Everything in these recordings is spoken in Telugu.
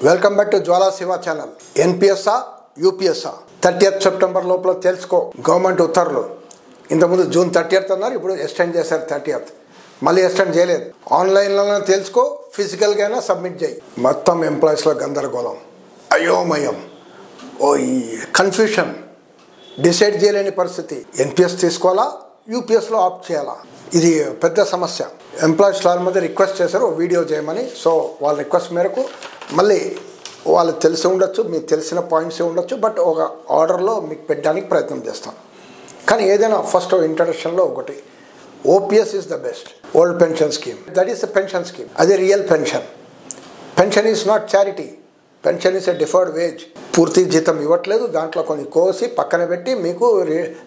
Welcome back to Jwala Siva channel. ఎన్పిఎస్ఆ యూపీఎస్ఆ 30th సెప్టెంబర్ లోపల తెలుసుకో గవర్నమెంట్ ఉత్తర్వులు. ఇంతకుముందు జూన్ 30th అన్నారు, ఇప్పుడు ఎక్స్టెండ్ చేశారు 30th. మళ్ళీ ఎక్స్టెండ్ చేయలేదు. ఆన్లైన్లోనే తెలుసుకో, ఫిజికల్గా అయినా సబ్మిట్ చేయి. మొత్తం ఎంప్లాయీస్లో గందరగోళం, అయోమయం, ఈ కన్ఫ్యూషన్, డిసైడ్ చేయలేని పరిస్థితి. ఎన్పిఎస్ తీసుకోవాలా, యూపీఎస్లో ఆప్ట్ చేయాలా? ఇది పెద్ద సమస్య. ఎంప్లాయీస్ చాలా మంది రిక్వెస్ట్ చేశారు వీడియో చేయమని. సో వాళ్ళ రిక్వెస్ట్ మేరకు మళ్ళీ వాళ్ళకి తెలిసి ఉండొచ్చు, మీకు తెలిసిన పాయింట్స్ ఉండొచ్చు, బట్ ఒక ఆర్డర్లో మీకు పెట్టడానికి ప్రయత్నం చేస్తాం. కానీ ఏదైనా ఫస్ట్ ఇంట్రడక్షన్లో ఒకటి, OPS is the best. Old pension scheme, that is the pension scheme. అది real pension. Pension is not charity. Pension is a deferred wage. పూర్తి జీతం ఇవ్వట్లేదు, దాంట్లో కొన్ని కోసి పక్కన పెట్టి మీకు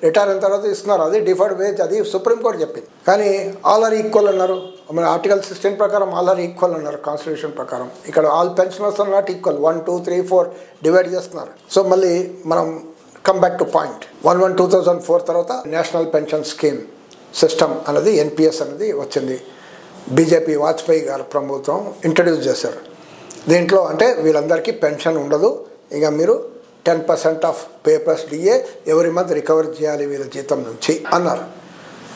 రిటైర్ అయిన తర్వాత ఇస్తున్నారు. అది డిఫర్డ్ వేజ్. అది సుప్రీంకోర్టు చెప్పింది. కానీ ఆల్ ఆర్ ఈక్వల్ అన్నారు. మన ఆర్టికల్ 16 ప్రకారం ఆల్ ఆర్ ఈక్వల్ అన్నారు కాన్స్టిట్యూషన్ ప్రకారం. ఇక్కడ all pensioners are not equal. 1, 2, 3, 4 divide చేస్తున్నారు. సో మళ్ళీ మనం కమ్ బ్యాక్ టు పాయింట్. 1/1/2004 తర్వాత నేషనల్ పెన్షన్ స్కీమ్ సిస్టమ్ అనేది ఎన్పిఎస్ అనేది వచ్చింది. బీజేపీ వాజ్పేయి గారు ప్రభుత్వం ఇంట్రడ్యూస్ చేశారు. దీంట్లో అంటే వీళ్ళందరికీ పెన్షన్ ఉండదు, ఇక మీరు 10% ఆఫ్ పే ప్లస్ డిఏ ఎవరి మంత్ రికవర్ చేయాలి వీళ్ళ జీతం నుంచి అన్నారు.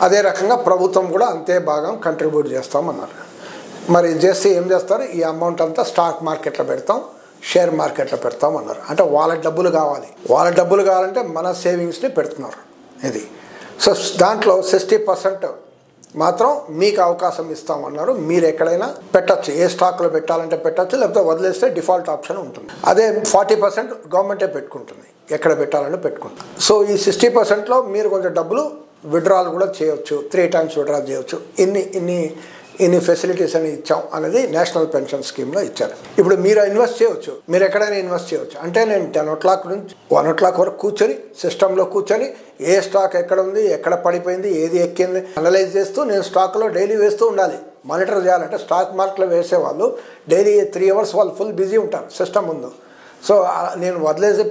అదే రకంగా ప్రభుత్వం కూడా అంతే భాగం కంట్రిబ్యూట్ చేస్తామన్నారు. మరి చేస్తే ఏం చేస్తారు? ఈ అమౌంట్ అంతా స్టాక్ మార్కెట్లో పెడతాం, షేర్ మార్కెట్లో పెడతాం అన్నారు. అంటే వాళ్ళ డబ్బులు కావాలి. వాళ్ళ డబ్బులు కావాలంటే మన సేవింగ్స్ని పెడుతున్నారు. ఇది సో దాంట్లో 60% మాత్రం మీకు అవకాశం ఇస్తామన్నారు. మీరు ఎక్కడైనా పెట్టచ్చు, ఏ స్టాక్లో పెట్టాలంటే పెట్టచ్చు, లేకపోతే వదిలేస్తే డిఫాల్ట్ ఆప్షన్ ఉంటుంది. అదే 40% గవర్నమెంటే పెట్టుకుంటుంది, ఎక్కడ పెట్టాలంటే పెట్టుకుంటుంది. సో ఈ 60%లో మీరు కొంచెం డబ్బులు విడ్రాల్ కూడా చేయవచ్చు, 3 times విడ్రా చేయవచ్చు. ఇన్ని ఫెసిలిటీస్ అని ఇచ్చాం అనేది నేషనల్ పెన్షన్ స్కీమ్లో ఇచ్చారు. ఇప్పుడు మీరు ఇన్వెస్ట్ చేయవచ్చు, మీరు ఎక్కడైనా ఇన్వెస్ట్ చేయవచ్చు. అంటే నేను 10 o'clock నుంచి 1 o'clock వరకు కూర్చొని సిస్టంలో కూర్చొని ఏ స్టాక్ ఎక్కడ ఉంది, ఎక్కడ పడిపోయింది, ఏది ఎక్కింది అనలైజ్ చేస్తూ నేను స్టాక్లో డైలీ వేస్తూ ఉండాలి. మానిటర్ చేయాలంటే స్టాక్ మార్కెట్లో వేసేవాళ్ళు డైలీ 3 hours వాళ్ళు ఫుల్ బిజీ ఉంటారు సిస్టమ్ ముందు. సో నేను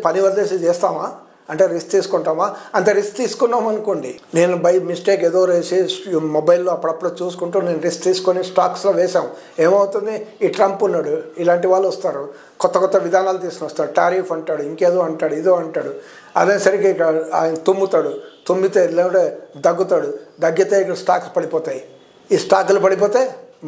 పని వదిలేసి చేస్తామా అంటే రిస్క్ తీసుకుంటామా? అంత రిస్క్ తీసుకున్నాం అనుకోండి, నేను బై మిస్టేక్ ఏదో వేసి మొబైల్లో అప్పుడప్పుడు చూసుకుంటూ నేను రిస్క్ తీసుకొని స్టాక్స్లో వేసాం, ఏమవుతుంది? ఈ ట్రంప్ ఉన్నాడు, ఇలాంటి వాళ్ళు వస్తారు, కొత్త విధానాలు తీసుకుని వస్తారు. టారిఫ్ అంటాడు, ఇంకేదో అంటాడు, ఇదో అంటాడు. అదేసరికి ఆయన తుమ్మితే లేదంటే దగ్గితే ఇక్కడ స్టాక్స్ పడిపోతాయి. ఈ స్టాకులు పడిపోతే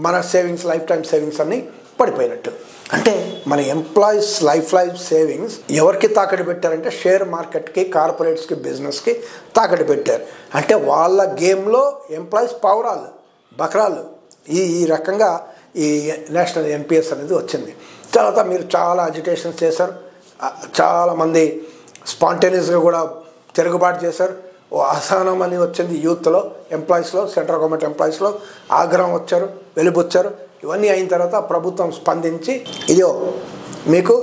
మన సేవింగ్స్, లైఫ్ టైం సేవింగ్స్ అన్నీ పడిపోయినట్టు. అంటే మన ఎంప్లాయీస్ లైఫ్ సేవింగ్స్ ఎవరికి తాకట్టు పెట్టారంటే షేర్ మార్కెట్కి, కార్పొరేట్స్కి, బిజినెస్కి తాకట్టు పెట్టారు. అంటే వాళ్ళ గేమ్లో ఎంప్లాయీస్ పావురాలు, బకరాలు. ఈ రకంగా ఈ నేషనల్ ఎన్పిఎస్ అనేది వచ్చింది. తర్వాత మీరు చాలా అజిటేషన్స్ చేశారు, చాలామంది స్పాంటేనియస్గా కూడా తిరుగుబాటు చేశారు. అసహనం అని వచ్చింది యూత్లో, ఎంప్లాయీస్లో, సెంట్రల్ గవర్నమెంట్ ఎంప్లాయీస్లో ఆగ్రహం వచ్చారు, వెలుబుచ్చారు. ఇవన్నీ అయిన తర్వాత ప్రభుత్వం స్పందించి ఇదో మీకు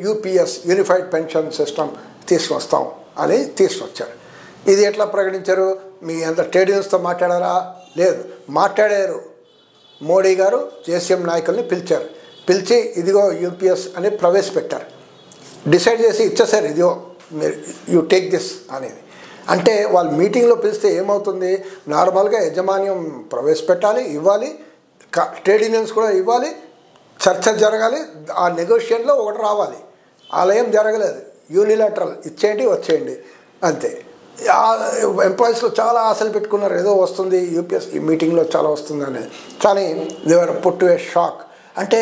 యూపీఎస్ యూనిఫైడ్ పెన్షన్ సిస్టమ్ తీసుకొస్తాం అని తీసుకొచ్చారు. ఇది ఎట్లా ప్రకటించారు? మీ అంత ట్రేడ్ యూనియన్స్తో మాట్లాడారా? లేదు, మాట్లాడారు. మోడీ గారు జేసీఎం నాయకుల్ని పిలిచి ఇదిగో యూపీఎస్ అని ప్రవేశపెట్టారు. డిసైడ్ చేసి ఇచ్చేసారు, ఇదిగో మీరు యూ టేక్ దిస్ అనేది. అంటే వాళ్ళు మీటింగ్లో పిలిస్తే ఏమవుతుంది? నార్మల్గా యజమాన్యం ప్రవేశపెట్టాలి, ఇవ్వాలి, ట్రేడ్ యూనియన్స్ కూడా ఇవ్వాలి, చర్చ జరగాలి, ఆ నెగోషియేషన్లో ఒకటి రావాలి. అలా ఏం జరగలేదు. యూనిలాటరల్ ఇచ్చేయండి, వచ్చేయండి అంతే. ఎంప్లాయీస్లో చాలా ఆశలు పెట్టుకున్నారు, ఏదో వస్తుంది యూపీఎస్ ఈ మీటింగ్లో చాలా వస్తుంది అనేది. కానీ they were put to A shock. అంటే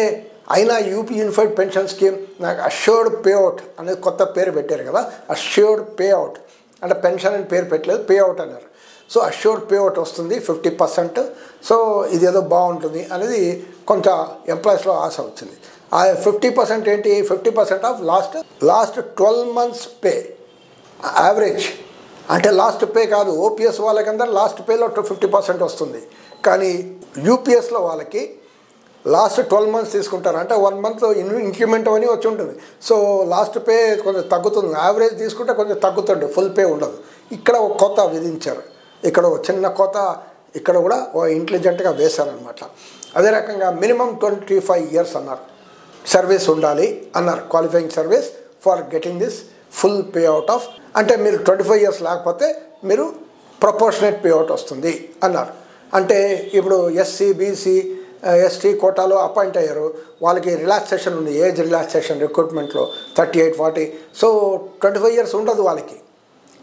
అయినా యూపీ యూనిఫైడ్ పెన్షన్ స్కీమ్ నాకు అష్యూర్డ్ పేఅవుట్ అనేది కొత్త పేరు పెట్టారు కదా. అష్యూర్డ్ పేఅవుట్ అంటే పెన్షన్ అని పేరు పెట్టలేదు, పేఅవుట్ అన్నారు. సో అష్యూర్డ్ పేఅవుట్ వస్తుంది 50%. సో ఇదేదో బాగుంటుంది అనేది కొంచెం ఎంప్లాయీస్లో ఆశ వచ్చింది. ఆ 50% ఏంటి? 50% of last 12 months pay average. అంటే లాస్ట్ పే కాదు, ఓపీఎస్ వాళ్ళకందరూ లాస్ట్ పేలో 50% వస్తుంది. కానీ యూపీఎస్లో వాళ్ళకి లాస్ట్ 12 months తీసుకుంటారు. అంటే 1 month ఇంక్రిమెంట్ అని వచ్చి ఉంటుంది. సో లాస్ట్ పే కొంచెం తగ్గుతుంది, యావరేజ్ తీసుకుంటే కొంచెం తగ్గుతుంది, ఫుల్ పే ఉండదు. ఇక్కడ ఒక కొత్త విధించారు, ఇక్కడ ఒక చిన్న కొత్త ఇక్కడ కూడా ఇంటెలిజెంట్గా వేశారనమాట. అదే రకంగా మినిమం 25 years అన్నారు సర్వీస్ ఉండాలి అన్నారు, qualifying service for getting this full pay out of. అంటే మీరు 25 years లేకపోతే మీరు ప్రపోర్షనేట్ పే అవుట్ వస్తుంది అన్నారు. అంటే ఇప్పుడు ఎస్సీ, బీసీ, ఎస్టీ కోటాలో అపాయింట్ అయ్యారు, వాళ్ళకి రిలాక్సేషన్ ఉంది, ఏజ్ రిలాక్సేషన్ రిక్రూట్మెంట్లో 38, 40. సో 25 years ఉండదు వాళ్ళకి.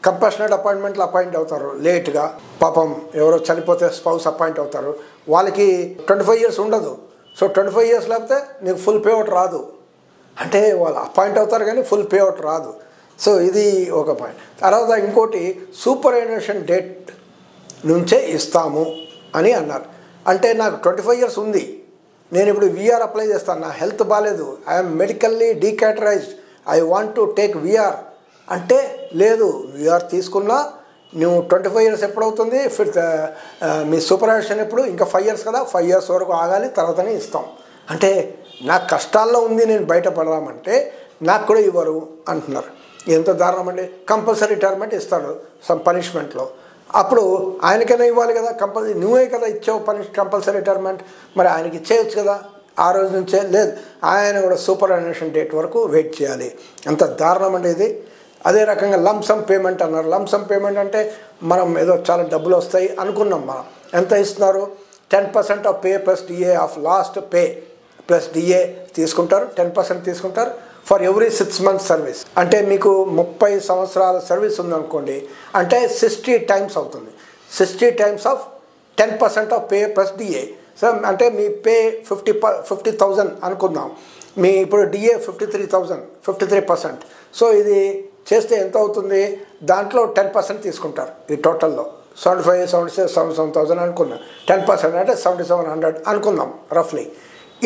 కంపాషనేట్ అపాయింట్మెంట్లు అపాయింట్ అవుతారు లేట్గా. పాపం ఎవరో చనిపోతే స్పౌస్ అపాయింట్ అవుతారు, వాళ్ళకి 25 years ఉండదు. సో 25 years లేకపోతే నీకు ఫుల్ పేఅవుట్ రాదు. అంటే వాళ్ళు అపాయింట్ అవుతారు కానీ ఫుల్ పేఅవుట్ రాదు. సో ఇది ఒక పాయింట్. తర్వాత ఇంకోటి సూపర్ యాన్యుయేషన్ డేట్ నుంచే ఇస్తాము అని అన్నారు. అంటే నాకు 25 years ఉంది, నేను ఇప్పుడు విఆర్ అప్లై చేస్తాను, నా హెల్త్ బాగాలేదు, I'm medically decategorised, I want to take VR అంటే లేదు, విఆర్ తీసుకున్నా నువ్వు 25 years ఎప్పుడవుతుంది, మీ సూపర్ యాన్యుయేషన్ ఎప్పుడు, ఇంకా 5 years కదా, 5 years వరకు ఆగాలి, తర్వాతనే ఇస్తాం. అంటే నాకు కష్టాల్లో ఉంది, నేను బయటపడదామంటే నాకు కూడా ఇవ్వరు అంటున్నారు. ఎంత దారుణం అండి. కంపల్సరీ రిటైర్మెంట్ ఇస్తాడు సమ్ పనిష్మెంట్లో, అప్పుడు ఆయనకైనా ఇవ్వాలి కదా, కంపల్సరీ నువ్వే కదా ఇచ్చావు కంపల్సరీ రిటైర్మెంట్, మరి ఆయనకి ఇచ్చేయచ్చు కదా ఆ రోజు నుంచే. లేదు, ఆయన కూడా సూపర్ యాన్యుయేషన్ డేట్ వరకు వెయిట్ చేయాలి. అంత దారుణం అండి ఇది. అదే రకంగా లంసమ్ పేమెంట్ అన్నారు. లంసమ్ పేమెంట్ అంటే మనం ఏదో చాలా డబ్బులు వస్తాయి అనుకున్నాం. మనం ఎంత ఇస్తున్నారు, 10% of pay plus DA of last pay plus DA తీసుకుంటారు, 10% తీసుకుంటారు ఫర్ ఎవ్రీ 6 months సర్వీస్. అంటే మీకు 30 సంవత్సరాల సర్వీస్ ఉందనుకోండి, అంటే 60 times అవుతుంది. 60 times of 10% of pay plus DA. So అంటే మీ పే 50,000 అనుకుందాం, మీ ఇప్పుడు డిఏ 53,000, 53%. సో ఇది చేస్తే ఎంత అవుతుంది, దాంట్లో 10% తీసుకుంటారు ఈ టోటల్లో. 75, 76, 77,000 అనుకున్నాం, 10% అంటే 7,700 అనుకుందాం రఫ్లీ.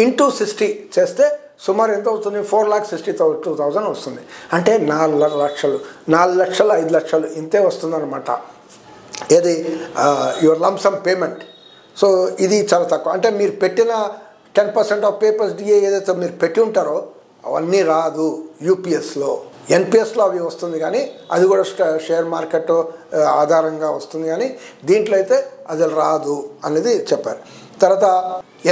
ఇంటూ 60 చేస్తే సుమారు ఎంత అవుతుంది, 4,62,000 వస్తుంది. అంటే 4 లక్షలు, 4 లక్షలు, 5 లక్షలు ఇంతే వస్తుందన్నమాట. ఏది యువర్ లంసమ్ పేమెంట్. సో ఇది చాలా తక్కువ. అంటే మీరు పెట్టిన 10% ఆఫ్ పేపర్స్ డిఏ ఏదైతే మీరు పెట్టి ఉంటారో అవన్నీ రాదు యూపీఎస్లో. ఎన్పిఎస్లో అవి వస్తుంది కానీ అది కూడా షేర్ మార్కెట్ ఆధారంగా వస్తుంది, కానీ దీంట్లో అయితే అది రాదు అనేది చెప్పారు. తర్వాత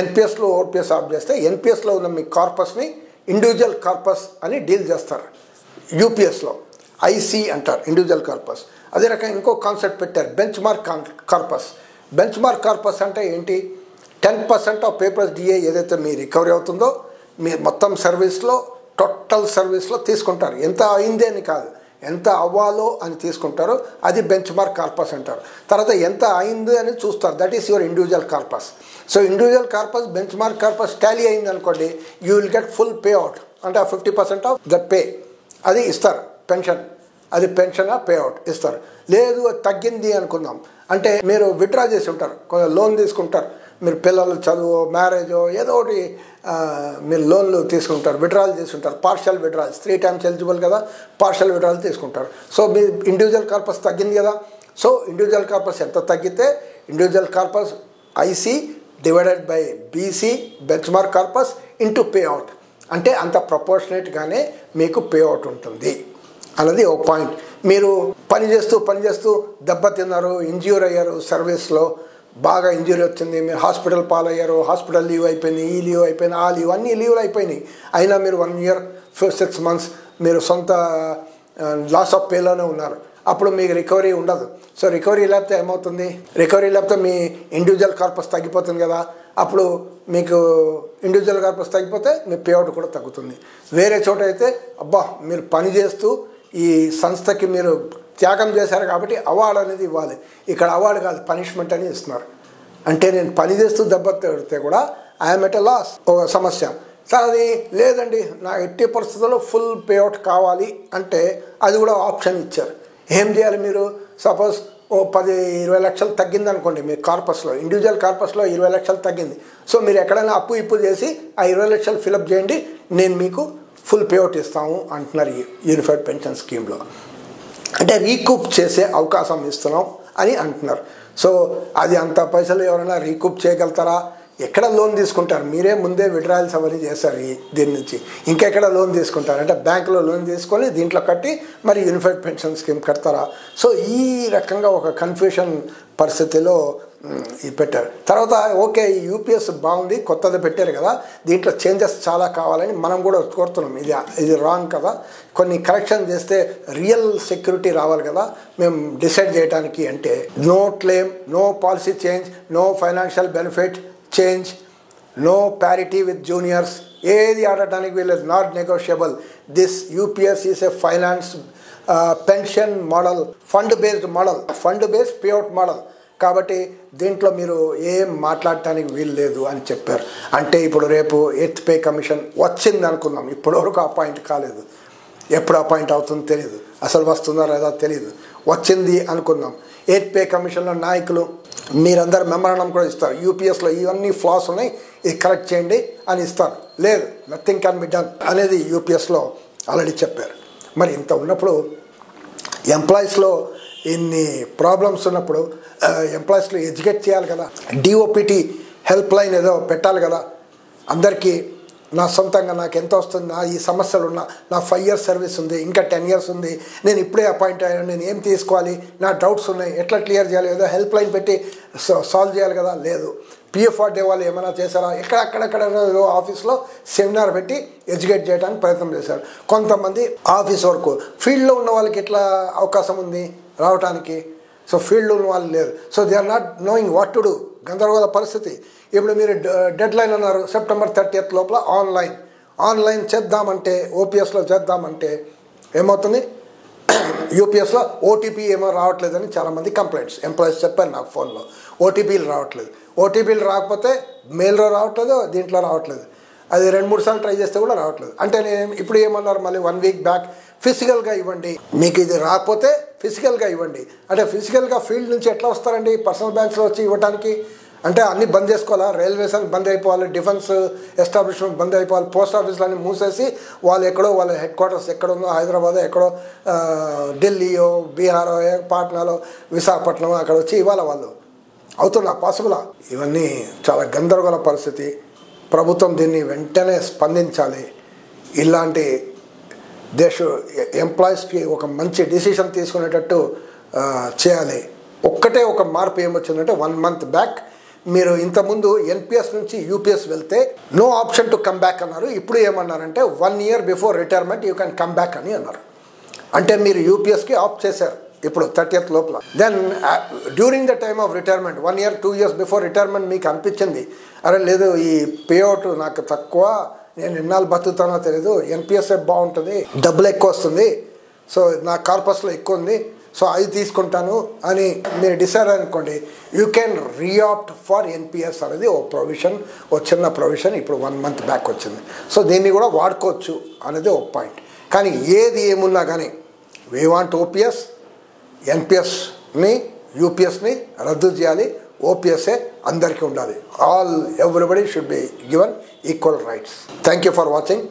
ఎన్పిఎస్లో ఓపీఎస్ ఆఫ్ చేస్తే ఎన్పిఎస్లో ఉన్న మీ కార్పస్ని ఇండివిజువల్ కార్పస్ అని డీల్ చేస్తారు. యూపీఎస్లో ఐసీ అంటారు, ఇండివిజువల్ కార్పస్. అదే రకంగా ఇంకో కాన్సెప్ట్ పెట్టారు, bench mark corpus. Bench mark corpus అంటే ఏంటి, 10% ఆఫ్ పేపర్స్ డిఏ ఏదైతే మీ రికవరీ అవుతుందో మీ మొత్తం సర్వీస్లో, టోటల్ సర్వీస్లో తీసుకుంటారు. ఎంత అయింది అని కాదు, ఎంత అవ్వాలో అని తీసుకుంటారు, అది బెంచ్ మార్క్ కార్పస్ అంటారు. తర్వాత ఎంత అయింది అని చూస్తారు, that is your individual corpus. So individual corpus bench mark corpus Tally అయింది అనుకోండి, you will get full pay out. అంటే 50% ఆఫ్ ద పే అది ఇస్తారు, పెన్షన్, అది పెన్షన్ పే అవుట్ ఇస్తారు. లేదు తగ్గింది అనుకుందాం, అంటే మీరు విత్డ్రా చేసి ఉంటారు, లోన్ తీసుకుంటారు, మీరు పిల్లలు చదువు, మ్యారేజో ఏదో ఒకటి మీరు లోన్లు తీసుకుంటారు, విత్డ్రాల్ చేసుకుంటారు, పార్షియల్ విత్డ్రాల్స్ 3 times ఎలిజిబుల్ కదా, పార్షియల్ విత్డ్రాల్ తీసుకుంటారు. సో మీ ఇండివిజువల్ కార్పస్ తగ్గింది కదా. సో ఇండివిజువల్ కార్పస్ ఎంత తగ్గితే individual corpus IC divided by BC benchmark corpus into payout, అంటే అంత ప్రపోర్షనేట్గానే మీకు పే అవుట్ ఉంటుంది అన్నది ఒక పాయింట్. మీరు పని చేస్తూ దెబ్బతిన్నారు, ఇంజ్యూర్ అయ్యారు, సర్వీస్లో బాగా ఇంజ్యూరీ వచ్చింది, మీరు హాస్పిటల్ పాలయ్యారు, హాస్పిటల్ లీవ్ అయిపోయింది, ఈ లీవ్ అయిపోయింది, ఆ లీవ్, అన్ని లీవ్లు అయిపోయినాయి, అయినా మీరు 1 year 6 months మీరు సొంత లాస్ ఆఫ్ పేలోనే ఉన్నారు. అప్పుడు మీకు రికవరీ ఉండదు. సో రికవరీ లేకపోతే ఏమవుతుంది, రికవరీ లేకపోతే మీ ఇండివిజువల్ కార్పస్ తగ్గిపోతుంది కదా. అప్పుడు మీకు ఇండివిజువల్ కార్పస్ తగ్గిపోతే మీ పేఅవుట్ కూడా తగ్గుతుంది. వేరే చోట అయితే అబ్బా మీరు పని చేస్తూ ఈ సంస్థకి మీరు త్యాగం చేశారు కాబట్టి అవార్డు అనేది ఇవ్వాలి, ఇక్కడ అవార్డు కాదు పనిష్మెంట్ అని ఇస్తున్నారు. అంటే నేను పని చేస్తూ దెబ్బతిడితే కూడా ఐఎమ్ ఎట్ ఎ లాస్, ఒక సమస్య. అది లేదండి నా ఎట్టి పరిస్థితుల్లో ఫుల్ పేఅవుట్ కావాలి అంటే అది కూడా ఆప్షన్ ఇచ్చారు. ఏం చేయాలి మీరు, సపోజ్ 10-20 లక్షలు తగ్గింది అనుకోండి మీ కార్పస్లో, ఇండివిజువల్ కార్పస్లో 20 లక్షలు తగ్గింది. సో మీరు ఎక్కడైనా అప్పు చేసి ఆ 20 లక్షలు ఫిలప్ చేయండి, నేను మీకు ఫుల్ పేఅవుట్ ఇస్తాము అంటున్నారు ఈ యూనిఫైడ్ పెన్షన్ స్కీమ్లో. అంటే రీకూప్ చేసే అవకాశం ఇస్తున్నాం అని అంటున్నారు. సో అది అంత పైసలు ఎవరైనా రీకూప్ చేయగలుగుతారా, ఎక్కడ లోన్ తీసుకుంటారు, మీరే ముందే విడ్రాయల్స్ అవన్నీ చేశారు దీని నుంచి, ఇంకెక్కడ లోన్ తీసుకుంటారు, అంటే బ్యాంకులో లోన్ తీసుకొని దీంట్లో కట్టి మరి యూనిఫైడ్ పెన్షన్ స్కీమ్ కడతారా. సో ఈ రకంగా ఒక కన్ఫ్యూషన్ పరిస్థితిలో పెట్టారు. తర్వాత ఓకే ఈ యూపీఎస్ బాగుంది, కొత్తది పెట్టారు కదా, దీంట్లో చేంజెస్ చాలా కావాలని మనం కూడా కోరుతున్నాం. ఇది రాంగ్ కదా, కొన్ని కరెక్షన్ చేస్తే రియల్ సెక్యూరిటీ రావాలి కదా మేము డిసైడ్ చేయడానికి. అంటే no claim, no policy change, no financial benefit change, no parity with juniors, ఏది ఆడటానికి వీళ్ళది, not negotiable. This UPS is a finance pension model, fund based payout model. కాబట్టి దీంట్లో మీరు ఏం మాట్లాడటానికి వీలు లేదు అని చెప్పారు. అంటే ఇప్పుడు రేపు ఎయిత్ పే కమిషన్ వచ్చింది అనుకుందాం, ఇప్పటివరకు అపాయింట్ కాలేదు, ఎప్పుడు అపాయింట్ అవుతుందో తెలియదు, అసలు వస్తుందో లేదో తెలియదు, వచ్చింది అనుకుందాం. ఎయిత్ పే కమిషన్లో నాయకులు మీరందరూ మెమరాండం కూడా ఇస్తారు, యూపీఎస్లో ఇవన్నీ ఫ్లాస్ ఉన్నాయి, ఇది కరెక్ట్ చేయండి అని ఇస్తారు. లేదు, నథింగ్ క్యాన్ బి డన్ అనేది యూపీఎస్లో ఆల్రెడీ చెప్పారు. మరి ఇంత ఉన్నప్పుడు ఎంప్లాయీస్లో ఇన్ని ప్రాబ్లమ్స్ ఉన్నప్పుడు ఎంప్లాయీస్లో ఎడ్యుకేట్ చేయాలి కదా, డిఓపిటి హెల్ప్ లైన్ ఏదో పెట్టాలి కదా అందరికీ. నా సొంతంగా నాకు ఎంత వస్తుంది, నా ఈ సమస్యలు ఉన్నా, నా 5 years సర్వీస్ ఉంది, ఇంకా 10 years ఉంది, నేను ఇప్పుడే అపాయింట్ అయ్యాను, నేను ఏం తీసుకోవాలి, నా డౌట్స్ ఉన్నాయి, ఎట్లా క్లియర్ చేయాలి, ఏదో హెల్ప్ లైన్ పెట్టి సాల్వ్ చేయాలి కదా. లేదు, పిఎఫ్ఆర్డే వాళ్ళు ఏమైనా చేశారా, ఎక్కడెక్కడ ఆఫీస్లో సెమినార్ పెట్టి ఎడ్యుకేట్ చేయడానికి ప్రయత్నం చేశారు. కొంతమంది ఆఫీస్ వరకు, ఫీల్డ్లో ఉన్న వాళ్ళకి ఎట్లా అవకాశం ఉంది రావడానికి, సో ఫీల్డ్లో ఉన్న వాళ్ళు లేరు, so they are not knowing what to do. గందరగోళ పరిస్థితి. ఇప్పుడు మీరు డెడ్ లైన్ అన్నారు September 30th లోపల ఆన్లైన్ చేద్దామంటే, ఓపీఎస్లో చేద్దామంటే ఏమవుతుంది, యూపీఎస్లో ఓటీపీ ఏమో రావట్లేదని చాలామంది కంప్లైంట్స్ ఎంప్లాయీస్ చెప్పారు నాకు ఫోన్లో. ఓటీపీలు రావట్లేదు, ఓటీపీలు రాకపోతే మెయిల్లో రావట్లేదు, దీంట్లో రావట్లేదు, అది 2-3 సార్లు ట్రై చేస్తే కూడా రావట్లేదు. అంటే నేను ఇప్పుడు ఏమన్నారు, మళ్ళీ 1 week బ్యాక్ ఫిజికల్గా ఇవ్వండి, మీకు ఇది రాకపోతే ఫిజికల్గా ఇవ్వండి. అంటే ఫిజికల్గా ఫీల్డ్ నుంచి ఎట్లా వస్తారండి పర్సనల్ బ్యాంక్స్లో వచ్చి ఇవ్వడానికి? అంటే అన్నీ బంద్ చేసుకోవాలా, రైల్వేస్ అన్ని బంద్ అయిపోవాలి, డిఫెన్స్ ఎస్టాబ్లిష్మెంట్ బంద్ అయిపోవాలి, పోస్ట్ ఆఫీసులన్నీ మూసేసి వాళ్ళు ఎక్కడో వాళ్ళ హెడ్ క్వార్టర్స్ ఎక్కడుందో హైదరాబాద్, ఎక్కడో ఢిల్లీయో, బీహారో, పాట్నాలో, విశాఖపట్నం అక్కడ వచ్చి ఇవ్వాలి వాళ్ళు. అవుతుందా, పాసిబులా? ఇవన్నీ చాలా గందరగోళ పరిస్థితి. ప్రభుత్వం దీన్ని వెంటనే స్పందించాలి. ఇలాంటి ఎంప్లాయీస్కి ఒక మంచి డిసిషన్ తీసుకునేటట్టు చేయాలి. ఒక్కటే ఒక మార్పు ఏమొచ్చిందంటే 1 month బ్యాక్ మీరు ఇంతకుముందు ఎన్పిఎస్ నుంచి యూపీఎస్ వెళ్తే no option to come back అన్నారు. ఇప్పుడు ఏమన్నారంటే 1 year before retirement you can come back అని అన్నారు. అంటే మీరు యూపీఎస్కి ఆప్ట్ చేశారు ఇప్పుడు 30th లోపల. Then during the time of retirement 1 year 2 years before retirement మీకు అనిపించింది, అరే లేదు ఈ పేఅవుట్ నాకు తక్కువ, నేను ఎన్నాళ్ళు బతుకుతానో తెలియదు, ఎన్పిఎస్ఏ బాగుంటుంది, డబ్బులు ఎక్కువ వస్తుంది, సో నా కార్పస్లో ఎక్కువ ఉంది, సో అది తీసుకుంటాను అని మీరు డిసైడ్ అనుకోండి, యూ కెన్ రీఆప్ట్ ఫర్ ఎన్పిఎస్ అనేది ఓ ప్రొవిజన్, ఓ చిన్న ప్రొవిజన్ ఇప్పుడు 1 month బ్యాక్ వచ్చింది. సో దీన్ని కూడా వాడుకోవచ్చు అనేది ఒక పాయింట్. కానీ ఏది ఏమున్నా కానీ వీ వాంట్ ఓపీఎస్, ఎన్పిఎస్ని యూపీఎస్ని రద్దు చేయాలి, ఓపీఎస్ఏ అందరికీ ఉండాలి. Everybody should be given equal rights. Thank you for watching.